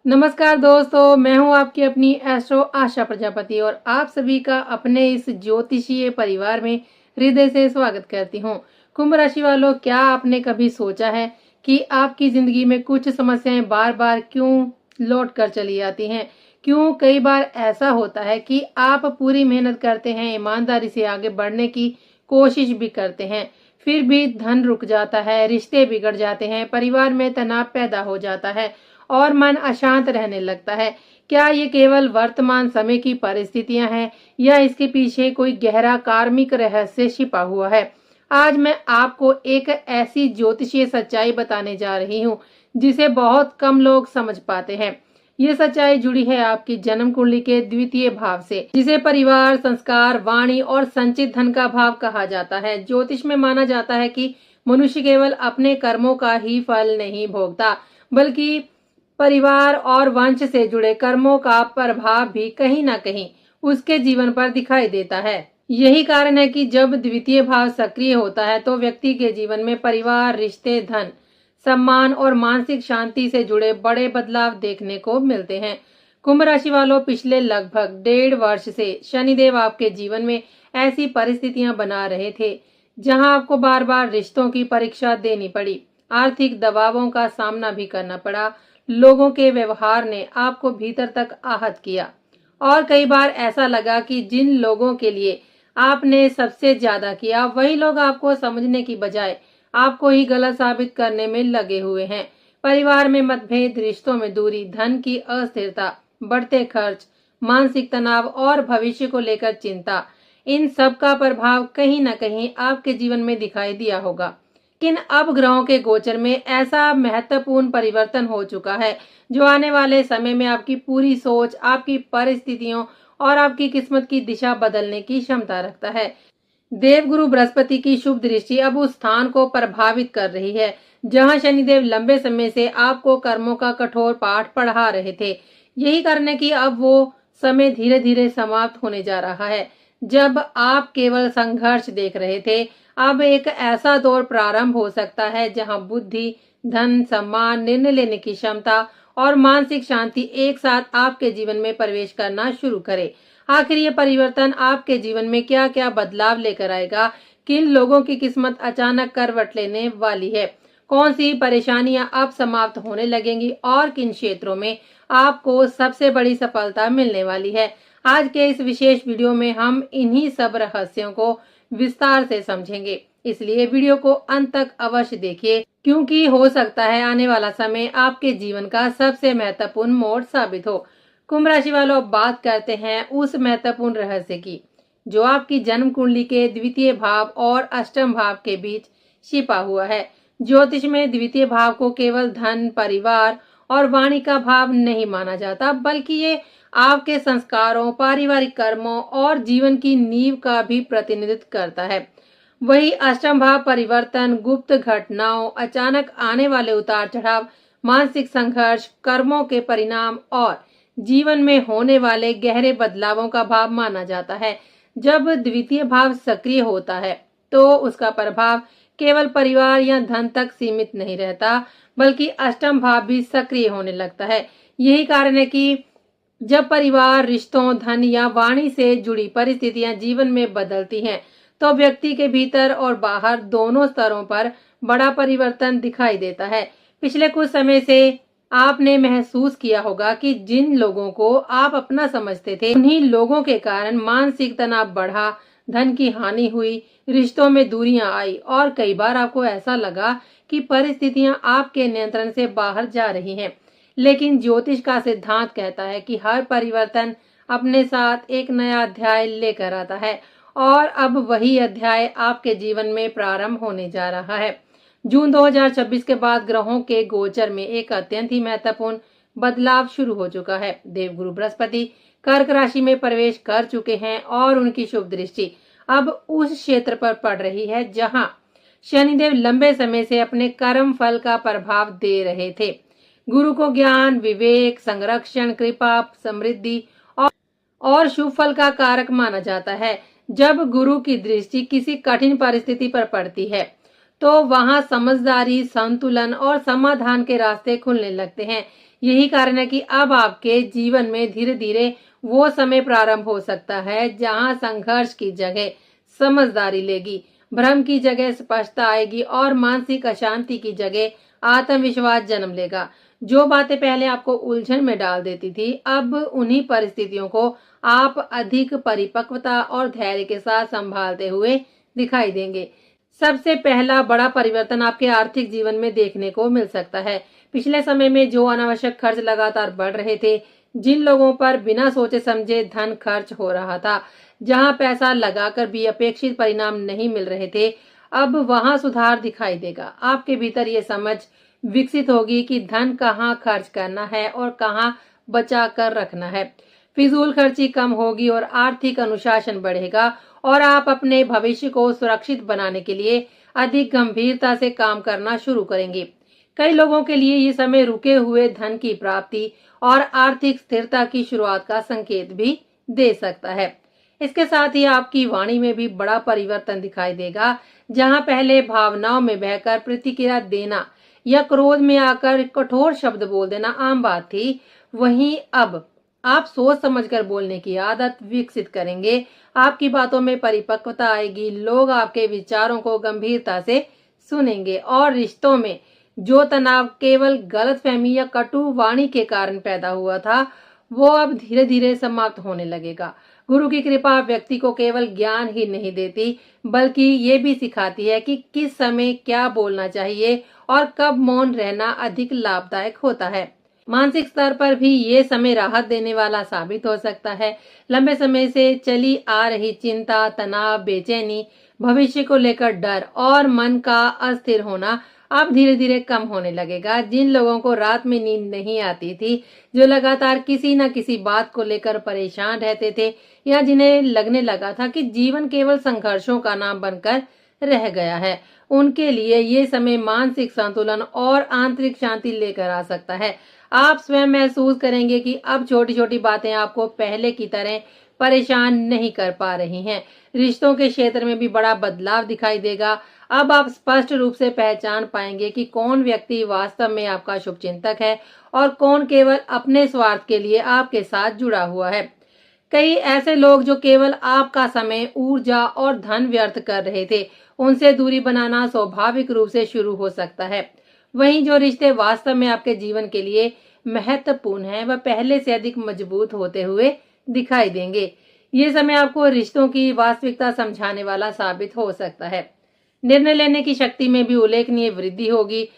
नमस्कार दोस्तों, मैं हूं आपकी अपनी एस्ट्रो आशा प्रजापति और आप सभी का अपने इस ज्योतिषीय परिवार में हृदय से स्वागत करती हूं। कुंभ राशि वालों, क्या आपने कभी सोचा है कि आपकी जिंदगी में कुछ समस्याएं बार बार क्यों लौट कर चली आती हैं? क्यों कई बार ऐसा होता है कि आप पूरी मेहनत करते हैं, ईमानदारी से आगे बढ़ने की कोशिश भी करते हैं, फिर भी धन रुक जाता है, रिश्ते बिगड़ जाते हैं, परिवार में तनाव पैदा हो जाता है और मन अशांत रहने लगता है। क्या ये केवल वर्तमान समय की परिस्थितियां हैं या इसके पीछे कोई गहरा कार्मिक रहस्य छिपा हुआ है? आज मैं आपको एक ऐसी ज्योतिषीय सच्चाई बताने जा रही हूँ जिसे बहुत कम लोग समझ पाते हैं। ये सच्चाई जुड़ी है आपकी जन्म कुंडली के द्वितीय भाव से, जिसे परिवार, संस्कार, वाणी और संचित धन का भाव कहा जाता है। ज्योतिष में माना जाता है कि मनुष्य केवल अपने कर्मों का ही फल नहीं भोगता, बल्कि परिवार और वंश से जुड़े कर्मों का प्रभाव भी कहीं ना कहीं उसके जीवन पर दिखाई देता है। यही कारण है कि जब द्वितीय भाव सक्रिय होता है तो व्यक्ति के जीवन में परिवार, रिश्ते, धन, सम्मान और मानसिक शांति से जुड़े बड़े बदलाव देखने को मिलते हैं। कुंभ राशि वालों, पिछले लगभग 1.5 वर्ष से शनिदेव आपके जीवन में ऐसी परिस्थितियां बना रहे थे जहां आपको बार बार रिश्तों की परीक्षा देनी पड़ी, आर्थिक दबावों का सामना भी करना पड़ा, लोगों के व्यवहार ने आपको भीतर तक आहत किया और कई बार ऐसा लगा कि जिन लोगों के लिए आपने सबसे ज्यादा किया वही लोग आपको समझने की बजाय आपको ही गलत साबित करने में लगे हुए हैं। परिवार में मतभेद, रिश्तों में दूरी, धन की अस्थिरता, बढ़ते खर्च, मानसिक तनाव और भविष्य को लेकर चिंता, इन सब का प्रभाव कहीं न कहीं आपके जीवन में दिखाई दिया होगा। लेकिन अब ग्रहों के गोचर में ऐसा महत्वपूर्ण परिवर्तन हो चुका है जो आने वाले समय में आपकी पूरी सोच, आपकी परिस्थितियों और आपकी किस्मत की दिशा बदलने की क्षमता रखता है। देवगुरु बृहस्पति की शुभ दृष्टि अब उस स्थान को प्रभावित कर रही है जहां शनिदेव लंबे समय से आपको कर्मों का कठोर पाठ पढ़ा रहे थे। यही कारण है कि अब वो समय धीरे धीरे समाप्त होने जा रहा है। जब आप केवल संघर्ष देख रहे थे, अब एक ऐसा दौर प्रारंभ हो सकता है जहां बुद्धि, धन, सम्मान, निर्णय लेने की क्षमता और मानसिक शांति एक साथ आपके जीवन में प्रवेश करना शुरू करे। आखिर ये परिवर्तन आपके जीवन में क्या क्या बदलाव लेकर आएगा? किन लोगों की किस्मत अचानक करवट लेने वाली है? कौन सी परेशानियां अब समाप्त होने लगेंगी और किन क्षेत्रों में आपको सबसे बड़ी सफलता मिलने वाली है? आज के इस विशेष वीडियो में हम इन्हीं सब रहस्यों को विस्तार से समझेंगे, इसलिए वीडियो को अंत तक अवश्य देखिए, क्योंकि हो सकता है आने वाला समय आपके जीवन का सबसे महत्वपूर्ण मोड़ साबित हो। कुंभ राशि वालों, अब बात करते हैं उस महत्वपूर्ण रहस्य की जो आपकी जन्म कुंडली के द्वितीय भाव और अष्टम भाव के बीच छिपा हुआ है। ज्योतिष में द्वितीय भाव को केवल धन, परिवार और वाणी का भाव नहीं माना जाता, बल्कि ये आपके संस्कारों, पारिवारिक कर्मों और जीवन की नींव का भी प्रतिनिधित्व करता है। वही अष्टम भाव परिवर्तन, गुप्त घटनाओं, अचानक आने वाले उतार चढ़ाव, मानसिक संघर्ष, कर्मों के परिणाम और जीवन में होने वाले गहरे बदलावों का भाव माना जाता है। जब द्वितीय भाव सक्रिय होता है तो उसका प्रभाव केवल परिवार या धन तक सीमित नहीं रहता, बल्कि अष्टम भाव भी सक्रिय होने लगता है। यही कारण है कि जब परिवार, रिश्तों, धन या वाणी से जुड़ी परिस्थितियां जीवन में बदलती हैं, तो व्यक्ति के भीतर और बाहर दोनों स्तरों पर बड़ा परिवर्तन दिखाई देता है। पिछले कुछ समय से आपने महसूस किया होगा कि जिन लोगों को आप अपना समझते थे, उन्हीं लोगों के कारण मानसिक तनाव बढ़ा, धन की हानि हुई, रिश्तों में दूरियां आई और कई बार आपको ऐसा लगा कि परिस्थितियां आपके नियंत्रण से बाहर जा रही हैं। लेकिन ज्योतिष का सिद्धांत कहता है कि हर परिवर्तन अपने साथ एक नया अध्याय लेकर आता है और अब वही अध्याय आपके जीवन में प्रारंभ होने जा रहा है। जून 2026 के बाद ग्रहों के गोचर में एक अत्यंत ही महत्वपूर्ण बदलाव शुरू हो चुका है। देवगुरु बृहस्पति कर्क राशि में प्रवेश कर चुके हैं और उनकी शुभ दृष्टि अब उस क्षेत्र पर पड़ रही है जहां शनिदेव लंबे समय से अपने कर्म फल का प्रभाव दे रहे थे। गुरु को ज्ञान, विवेक, संरक्षण, कृपा, समृद्धि और शुभ फल का कारक माना जाता है। जब गुरु की दृष्टि किसी कठिन परिस्थिति पर पड़ती है तो वहां समझदारी, संतुलन और समाधान के रास्ते खुलने लगते हैं। यही कारण है कि अब आपके जीवन में धीरे धीरे वो समय प्रारंभ हो सकता है जहां संघर्ष की जगह समझदारी लेगी, भ्रम की जगह स्पष्टता आएगी और मानसिक अशांति की जगह आत्मविश्वास जन्म लेगा। जो बातें पहले आपको उलझन में डाल देती थी, अब उन्हीं परिस्थितियों को आप अधिक परिपक्वता और धैर्य के साथ संभालते हुए दिखाई देंगे। सबसे पहला बड़ा परिवर्तन आपके आर्थिक जीवन में देखने को मिल सकता है। पिछले समय में जो अनावश्यक खर्च लगातार बढ़ रहे थे, जिन लोगों पर बिना सोचे समझे धन खर्च हो रहा था, जहां पैसा लगाकर भी अपेक्षित परिणाम नहीं मिल रहे थे, अब वहां सुधार दिखाई देगा। आपके भीतर ये समझ विकसित होगी कि धन कहाँ खर्च करना है और कहाँ बचा कर रखना है। फिजूल खर्ची कम होगी और आर्थिक अनुशासन बढ़ेगा और आप अपने भविष्य को सुरक्षित बनाने के लिए अधिक गंभीरता से काम करना शुरू करेंगे। कई लोगों के लिए ये समय रुके हुए धन की प्राप्ति और आर्थिक स्थिरता की शुरुआत का संकेत भी दे सकता है। इसके साथ ही आपकी वाणी में भी बड़ा परिवर्तन दिखाई देगा। जहां पहले भावनाओं में बहकर प्रतिक्रिया देना या क्रोध में आकर कठोर शब्द बोल देना आम बात थी, वहीं अब आप सोच समझकर बोलने की आदत विकसित करेंगे। आपकी बातों में परिपक्वता आएगी, लोग आपके विचारों को गंभीरता से सुनेंगे और रिश्तों में जो तनाव केवल गलतफहमी या कटु वाणी के कारण पैदा हुआ था, वो अब धीरे धीरे समाप्त होने लगेगा। गुरु की कृपा व्यक्ति को केवल ज्ञान ही नहीं देती, बल्कि ये भी सिखाती है कि किस समय क्या बोलना चाहिए और कब मौन रहना अधिक लाभदायक होता है। मानसिक स्तर पर भी ये समय राहत देने वाला साबित हो सकता है। लंबे समय से चली आ रही चिंता, तनाव, बेचैनी, भविष्य को लेकर डर और मन का अस्थिर होना अब धीरे धीरे कम होने लगेगा। जिन लोगों को रात में नींद नहीं आती थी, जो लगातार किसी न किसी बात को लेकर परेशान रहते थे या जिन्हें लगने लगा था कि जीवन केवल संघर्षों का नाम बनकर रह गया है, उनके लिए ये समय मानसिक संतुलन और आंतरिक शांति लेकर आ सकता है। आप स्वयं महसूस करेंगे कि अब छोटी छोटी बातें आपको पहले की तरह परेशान नहीं कर पा रही हैं। रिश्तों के क्षेत्र में भी बड़ा बदलाव दिखाई देगा। अब आप स्पष्ट रूप से पहचान पाएंगे कि कौन व्यक्ति वास्तव में आपका शुभचिंतक है और कौन केवल अपने स्वार्थ के लिए आपके साथ जुड़ा हुआ है। कई ऐसे लोग जो केवल आपका समय, ऊर्जा और धन व्यर्थ कर रहे थे, उनसे दूरी बनाना स्वाभाविक रूप से शुरू हो सकता है। वहीं जो रिश्ते वास्तव में आपके जीवन के लिए महत्वपूर्ण हैं, वह पहले से अधिक मजबूत होते हुए दिखाई देंगे। ये समय आपको रिश्तों की वास्तविकता समझाने वाला साबित हो सकता है। निर्णय लेने की शक्ति में भी उल्लेखनीय वृद्धि होगी।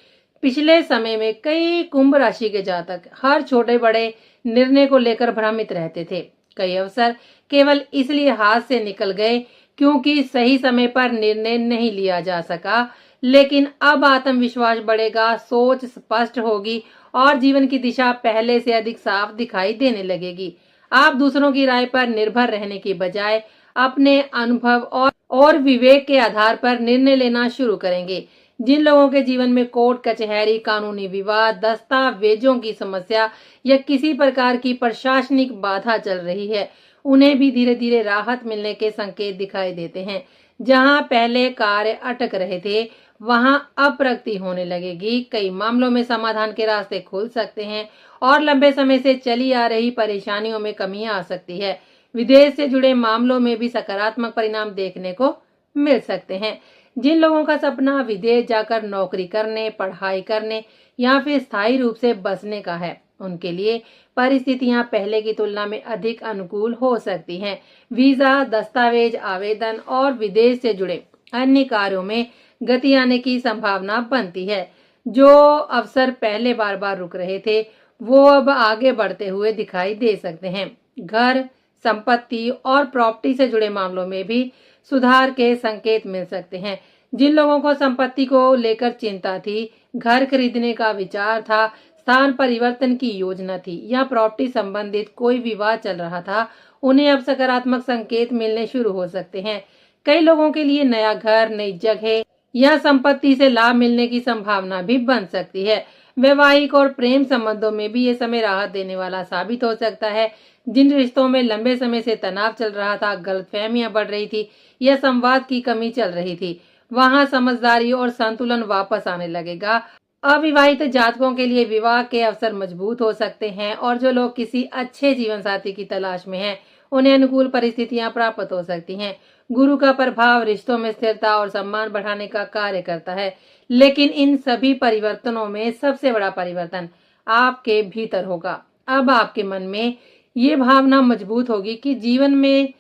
पिछले समय में कई कुंभ राशि के जातक हर छोटे बड़े निर्णय को लेकर भ्रमित रहते थे। कई अवसर केवल इसलिए हाथ से निकल गए क्योंकि सही समय पर निर्णय नहीं लिया जा सका। लेकिन अब आत्मविश्वास बढ़ेगा, सोच स्पष्ट होगी और जीवन की दिशा पहले से अधिक साफ दिखाई देने लगेगी। आप दूसरों की राय पर निर्भर रहने की बजाय अपने अनुभव और विवेक के आधार पर निर्णय लेना शुरू करेंगे। जिन लोगों के जीवन में कोर्ट कचहरी, कानूनी विवाद, दस्तावेजों की समस्या या किसी प्रकार की प्रशासनिक बाधा चल रही है, उन्हें भी धीरे धीरे राहत मिलने के संकेत दिखाई देते हैं। जहां पहले कार्य अटक रहे थे, वहां अब प्रगति होने लगेगी। कई मामलों में समाधान के रास्ते खुल सकते हैं और लंबे समय से चली आ रही परेशानियों में कमी आ सकती है। विदेश से जुड़े मामलों में भी सकारात्मक परिणाम देखने को मिल सकते हैं। जिन लोगों का सपना विदेश जाकर नौकरी करने, पढ़ाई करने या फिर स्थायी रूप से बसने का है, उनके लिए परिस्थितियां पहले की तुलना में अधिक अनुकूल हो सकती हैं। वीजा, दस्तावेज आवेदन और विदेश से जुड़े अन्य कार्यों में गति आने की संभावना बनती है। जो अवसर पहले बार बार रुक रहे थे, वो अब आगे बढ़ते हुए दिखाई दे सकते हैं। घर, संपत्ति और प्रॉपर्टी से जुड़े मामलों में भी सुधार के संकेत मिल सकते हैं। जिन लोगों को संपत्ति को लेकर चिंता थी, घर खरीदने का विचार था, स्थान परिवर्तन की योजना थी या प्रॉपर्टी संबंधित कोई विवाद चल रहा था, उन्हें अब सकारात्मक संकेत मिलने शुरू हो सकते हैं। कई लोगों के लिए नया घर, नई जगह या संपत्ति से लाभ मिलने की संभावना भी बन सकती है। वैवाहिक और प्रेम संबंधों में भी ये समय राहत देने वाला साबित हो सकता है। जिन रिश्तों में लंबे समय से तनाव चल रहा था, गलतफहमियां बढ़ रही थी या संवाद की कमी चल रही थी, वहां समझदारी और संतुलन वापस आने लगेगा। अविवाहित जातकों के लिए विवाह के अवसर मजबूत हो सकते हैं और जो लोग किसी अच्छे जीवन साथी की तलाश में हैं, उन्हें अनुकूल परिस्थितियां प्राप्त हो सकती हैं। गुरु का प्रभाव रिश्तों में स्थिरता और सम्मान बढ़ाने का कार्य करता है, लेकिन इन सभी परिवर्तनों में सबसे बड़ा परिवर्तन आपके भीतर होगा। अब आपके मन में ये भावना मजबूत होगी कि जीवन में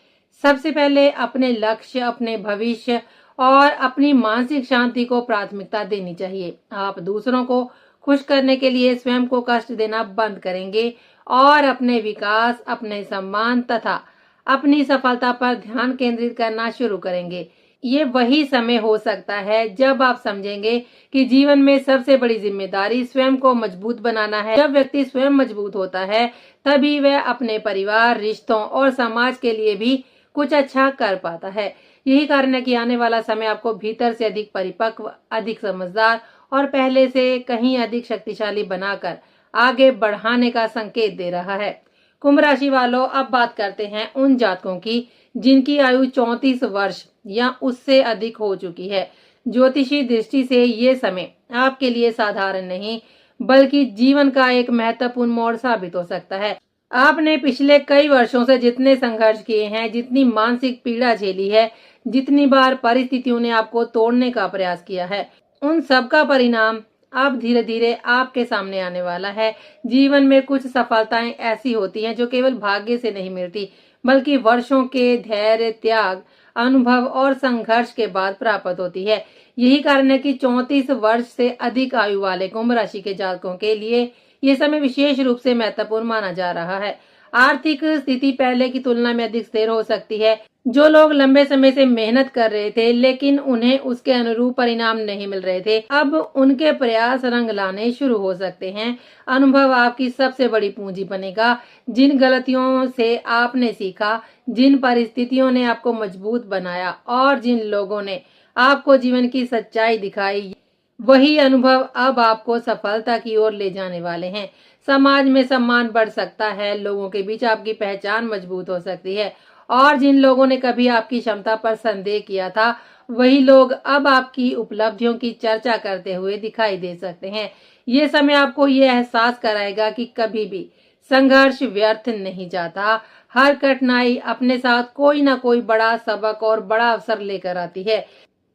सबसे पहले अपने लक्ष्य, अपने भविष्य और अपनी मानसिक शांति को प्राथमिकता देनी चाहिए। आप दूसरों को खुश करने के लिए स्वयं को कष्ट देना बंद करेंगे और अपने विकास, अपने सम्मान तथा अपनी सफलता पर ध्यान केंद्रित करना शुरू करेंगे। ये वही समय हो सकता है जब आप समझेंगे कि जीवन में सबसे बड़ी जिम्मेदारी स्वयं को मजबूत बनाना है। जब व्यक्ति स्वयं मजबूत होता है, तभी वह अपने परिवार, रिश्तों और समाज के लिए भी कुछ अच्छा कर पाता है। यही कारण है कि आने वाला समय आपको भीतर से अधिक परिपक्व, अधिक समझदार और पहले से कहीं अधिक शक्तिशाली बनाकर आगे बढ़ाने का संकेत दे रहा है। कुंभ राशि वालों, अब बात करते हैं उन जातकों की जिनकी आयु 34 वर्ष या उससे अधिक हो चुकी है। ज्योतिषी दृष्टि से ये समय आपके लिए साधारण नहीं, बल्कि जीवन का एक महत्वपूर्ण मोड़ साबित हो सकता है। आपने पिछले कई वर्षों से जितने संघर्ष किए हैं, जितनी मानसिक पीड़ा झेली है, जितनी बार परिस्थितियों ने आपको तोड़ने का प्रयास किया है, उन सब का परिणाम अब धीरे धीरे आपके सामने आने वाला है। जीवन में कुछ सफलताएं ऐसी होती हैं जो केवल भाग्य से नहीं मिलती, बल्कि वर्षों के धैर्य, त्याग, अनुभव और संघर्ष के बाद प्राप्त होती है। यही कारण है कि 34 वर्ष से अधिक आयु वाले कुंभ राशि के जातकों के लिए ये समय विशेष रूप से महत्वपूर्ण माना जा रहा है। आर्थिक स्थिति पहले की तुलना में अधिक स्थिर हो सकती है। जो लोग लंबे समय से मेहनत कर रहे थे लेकिन उन्हें उसके अनुरूप परिणाम नहीं मिल रहे थे, अब उनके प्रयास रंग लाने शुरू हो सकते हैं। अनुभव आपकी सबसे बड़ी पूंजी बनेगा। जिन गलतियों से आपने सीखा, जिन परिस्थितियों ने आपको मजबूत बनाया और जिन लोगों ने आपको जीवन की सच्चाई दिखाई, वही अनुभव अब आपको सफलता की ओर ले जाने वाले हैं। समाज में सम्मान बढ़ सकता है, लोगों के बीच आपकी पहचान मजबूत हो सकती है और जिन लोगों ने कभी आपकी क्षमता पर संदेह किया था, वही लोग अब आपकी उपलब्धियों की चर्चा करते हुए दिखाई दे सकते हैं। ये समय आपको ये एहसास कराएगा कि कभी भी संघर्ष व्यर्थ नहीं जाता। हर कठिनाई अपने साथ कोई ना कोई बड़ा सबक और बड़ा अवसर लेकर आती है।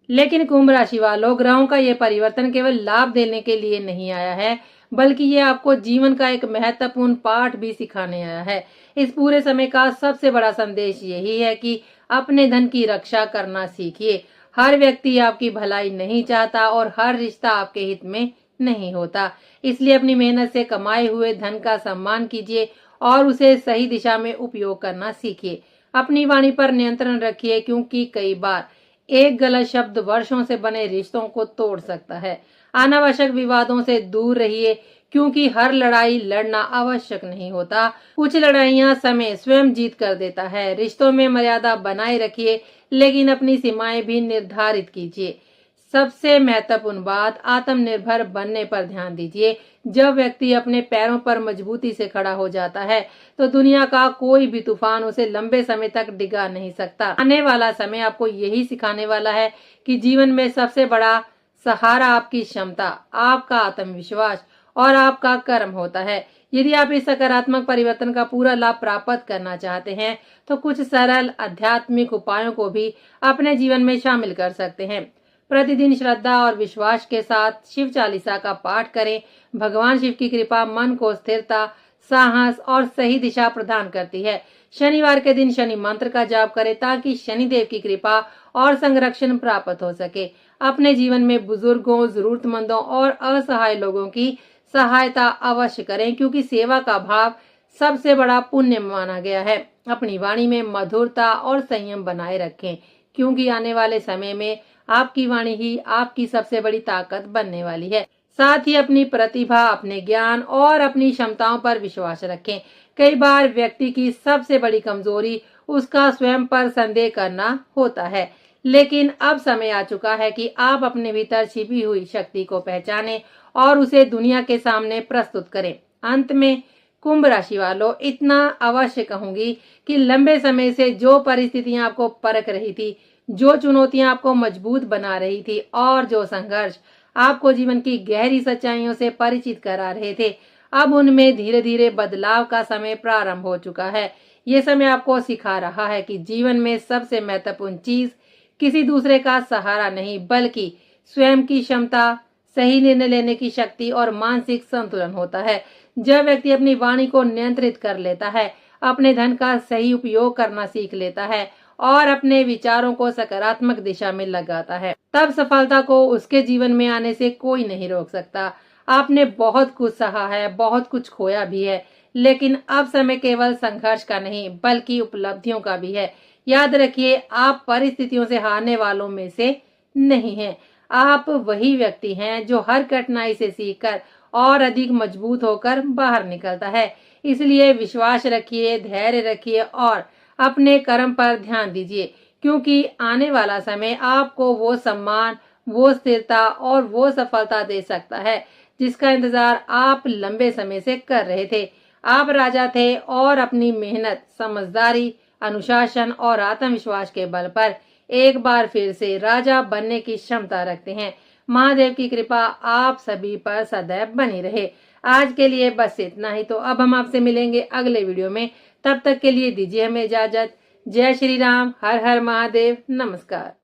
लेकिन कुंभ राशि वालों, ग्रहों का ये परिवर्तन केवल लाभ देने के लिए नहीं आया है, बल्कि ये आपको जीवन का एक महत्वपूर्ण पाठ भी सिखाने आया है। इस पूरे समय का सबसे बड़ा संदेश यही है कि अपने धन की रक्षा करना सीखिए। हर व्यक्ति आपकी भलाई नहीं चाहता और हर रिश्ता आपके हित में नहीं होता। इसलिए अपनी मेहनत से कमाए हुए धन का सम्मान कीजिए और उसे सही दिशा में उपयोग करना सीखिए। अपनी वाणी पर नियंत्रण रखिए, क्योंकि कई बार एक गलत शब्द वर्षों से बने रिश्तों को तोड़ सकता है। अनावश्यक विवादों से दूर रहिए, क्योंकि हर लड़ाई लड़ना आवश्यक नहीं होता। कुछ लड़ाइयां समय स्वयं जीत कर देता है। रिश्तों में मर्यादा बनाए रखिए, लेकिन अपनी सीमाएं भी निर्धारित कीजिए। सबसे महत्वपूर्ण बात, आत्मनिर्भर बनने पर ध्यान दीजिए। जब व्यक्ति अपने पैरों पर मजबूती से खड़ा हो जाता है, तो दुनिया का कोई भी तूफान उसे लंबे समय तक डिगा नहीं सकता। आने वाला समय आपको यही सिखाने वाला है कि जीवन में सबसे बड़ा सहारा आपकी क्षमता, आपका आत्मविश्वास और आपका कर्म होता है। यदि आप इस सकारात्मक परिवर्तन का पूरा लाभ प्राप्त करना चाहते हैं, तो कुछ सरल आध्यात्मिक उपायों को भी अपने जीवन में शामिल कर सकते हैं। प्रतिदिन श्रद्धा और विश्वास के साथ शिव चालीसा का पाठ करें। भगवान शिव की कृपा मन को स्थिरता, साहस और सही दिशा प्रदान करती है। शनिवार के दिन शनि मंत्र का जाप करें ताकि शनिदेव की कृपा और संरक्षण प्राप्त हो सके। अपने जीवन में बुजुर्गों, जरूरतमंदों और असहाय लोगों की सहायता अवश्य करें, क्योंकि सेवा का भाव सबसे बड़ा पुण्य माना गया है। अपनी वाणी में मधुरता और संयम बनाए रखें, क्योंकि आने वाले समय में आपकी वाणी ही आपकी सबसे बड़ी ताकत बनने वाली है। साथ ही अपनी प्रतिभा, अपने ज्ञान और अपनी क्षमताओं पर विश्वास रखें। कई बार व्यक्ति की सबसे बड़ी कमजोरी उसका स्वयं पर संदेह करना होता है, लेकिन अब समय आ चुका है कि आप अपने भीतर छिपी हुई शक्ति को पहचानें और उसे दुनिया के सामने प्रस्तुत करें। अंत में कुंभ राशि वालों, इतना अवश्य कहूंगी कि लंबे समय से जो परिस्थितियां आपको परख रही थी, जो चुनौतियां आपको मजबूत बना रही थी और जो संघर्ष आपको जीवन की गहरी सच्चाइयों से परिचित करा रहे थे, अब उनमें धीरे धीरे बदलाव का समय प्रारंभ हो चुका है। ये समय आपको सिखा रहा है कि जीवन में सबसे महत्वपूर्ण चीज किसी दूसरे का सहारा नहीं, बल्कि स्वयं की क्षमता, सही निर्णय लेने की शक्ति और मानसिक संतुलन होता है। जब व्यक्ति अपनी वाणी को नियंत्रित कर लेता है, अपने धन का सही उपयोग करना सीख लेता है और अपने विचारों को सकारात्मक दिशा में लगाता है, तब सफलता को उसके जीवन में आने से कोई नहीं रोक सकता। आपने बहुत कुछ सहा है, बहुत कुछ खोया भी है, लेकिन अब समय केवल संघर्ष का नहीं बल्कि उपलब्धियों का भी है। याद रखिए, आप परिस्थितियों से हारने वालों में से नहीं हैं। आप वही व्यक्ति हैं जो हर कठिनाई से सीखकर और अधिक मजबूत होकर बाहर निकलता है। इसलिए विश्वास रखिए, धैर्य रखिए और अपने कर्म पर ध्यान दीजिए, क्योंकि आने वाला समय आपको वो सम्मान, वो स्थिरता और वो सफलता दे सकता है जिसका इंतजार आप लंबे समय से कर रहे थे। आप राजा थे और अपनी मेहनत, समझदारी, अनुशासन और आत्मविश्वास के बल पर एक बार फिर से राजा बनने की क्षमता रखते हैं। महादेव की कृपा आप सभी पर सदैव बनी रहे। आज के लिए बस इतना ही। तो अब हम आपसे मिलेंगे अगले वीडियो में। तब तक के लिए दीजिए हमें इजाजत। जय श्री राम। हर हर महादेव। नमस्कार।